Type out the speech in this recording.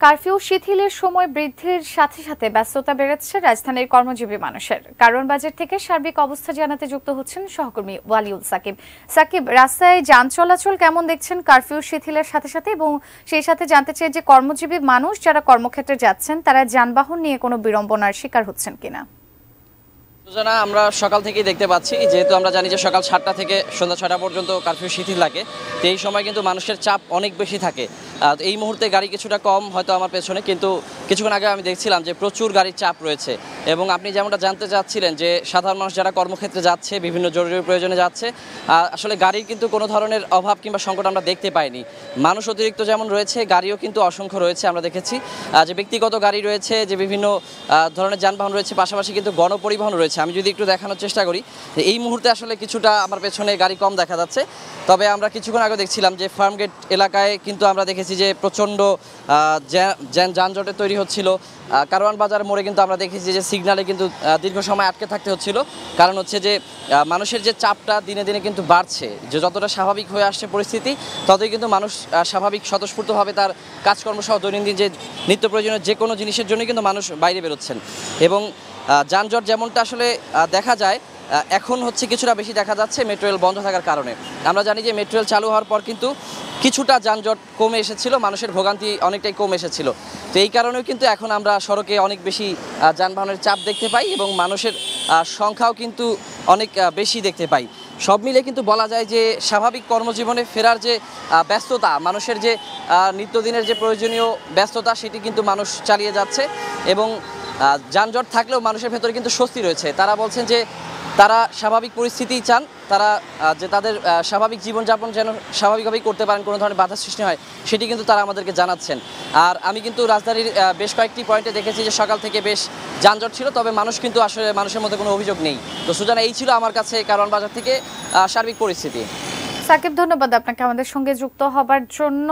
Curfew শিথিলের সময় বৃদ্ধির সাথে সাথে ব্যস্ততা বেড়েছে রাজধানীর কর্মজীবী মানুষের। কারণ বাজার থেকে সার্বিক অবস্থা জানাতে যুক্ত হচ্ছেন সহকর্মী ওয়ালিউল সাকিব। সাকিব, রাস্তায় যান চলাচল কেমন দেখছেন কারফিউ শিথিলের সাথে সাথে, এবং সেই সাথে জানতে চাই যে কর্মজীবী মানুষ যারা কর্মক্ষেত্রে যাচ্ছেন তারা যানবাহন নিয়ে কোনো বিড়ম্বনার শিকার হচ্ছেন কিনা? সুজানা, আমরা সকাল থেকেই দেখতে পাচ্ছি, যেহেতু আমরা জানি যে সকাল 7টা থেকে সন্ধ্যা 6টা পর্যন্ত কারফিউ শিথিল লাগে, তো এই সময় কিন্তু মানুষের চাপ অনেক বেশি থাকে। এই মুহূর্তে গাড়ি কিছুটা কম হয়তো আমার পেছনে, কিন্তু কিছুক্ষণ আগে আমি দেখছিলাম যে প্রচুর গাড়ির চাপ রয়েছে। এবং আপনি যেমনটা জানতে চাচ্ছিলেন যে সাধারণ মানুষ যারা কর্মক্ষেত্রে যাচ্ছে, বিভিন্ন জরুরি প্রয়োজনে যাচ্ছে, আসলে গাড়ির কিন্তু কোনো ধরনের অভাব কিংবা সংকট আমরা দেখতে পাইনি। মানুষ অতিরিক্ত যেমন রয়েছে, গাড়িও কিন্তু অসংখ্য রয়েছে। আমরা দেখেছি যে ব্যক্তিগত গাড়ি রয়েছে, যে বিভিন্ন ধরনের যানবাহন রয়েছে, পাশাপাশি কিন্তু গণপরিবহন রয়েছে। আমি যদি একটু দেখানোর চেষ্টা করি, এই মুহূর্তে আসলে কিছুটা আমার পেছনে গাড়ি কম দেখা যাচ্ছে। তবে আমরা কিছুক্ষণ আগে দেখছিলাম যে ফার্মগেট এলাকায় কিন্তু আমরা দেখেছি যে প্রচণ্ড যানজটে তৈরি হচ্ছিল। কারওয়ান বাজার মোড়ে কিন্তু আমরা দেখেছি যে সিগনালে কিন্তু দীর্ঘ সময় আটকে থাকতে হচ্ছিল। কারণ হচ্ছে যে মানুষের যে চাপটা দিনে দিনে কিন্তু বাড়ছে, যে যতটা স্বাভাবিক হয়ে আসছে পরিস্থিতি, ততই কিন্তু মানুষ স্বাভাবিক স্বতঃস্ফূর্তভাবে তার কাজকর্ম সহ দৈনন্দিন যে নিত্য প্রয়োজনীয় যে কোনো জিনিসের জন্যই কিন্তু মানুষ বাইরে বেরোচ্ছেন। এবং যানজট যেমনটা আসলে দেখা যায়, এখন হচ্ছে কিছুটা বেশি দেখা যাচ্ছে মেট্রো রেল বন্ধ থাকার কারণে। আমরা জানি যে মেট্রো রেল চালু হওয়ার পর কিন্তু কিছুটা যানজট কমে এসেছিল, মানুষের ভোগান্তি অনেকটাই কমে এসেছিল। তো এই কারণেও কিন্তু এখন আমরা সড়কে অনেক বেশি যানবাহনের চাপ দেখতে পাই, এবং মানুষের সংখ্যাও কিন্তু অনেক বেশি দেখতে পাই। সব মিলে কিন্তু বলা যায় যে স্বাভাবিক কর্মজীবনে ফেরার যে ব্যস্ততা, মানুষের যে নিত্যদিনের যে প্রয়োজনীয় ব্যস্ততা, সেটি কিন্তু মানুষ চালিয়ে যাচ্ছে। এবং যানজট থাকলেও মানুষের ভেতরে কিন্তু স্বস্তি রয়েছে। তারা বলছেন যে তারা স্বাভাবিক পরিস্থিতিই চান, তারা যে তাদের স্বাভাবিক জীবনযাপন যেন স্বাভাবিকভাবেই করতে পারেন, কোনো ধরনের বাধা সৃষ্টি হয়, সেটি কিন্তু তারা আমাদেরকে জানাচ্ছেন। আর আমি কিন্তু রাজধানীর বেশ কয়েকটি পয়েন্টে দেখেছি যে সকাল থেকে বেশ যানজট ছিল, তবে মানুষ কিন্তু আসলে মানুষের মধ্যে কোনো অভিযোগ নেই। তো সুজানা, এই ছিল আমার কাছে কারওয়ান বাজার থেকে সার্বিক পরিস্থিতি। সাকিব, ধন্যবাদ আপনাকে আমাদের সঙ্গে যুক্ত হবার জন্য।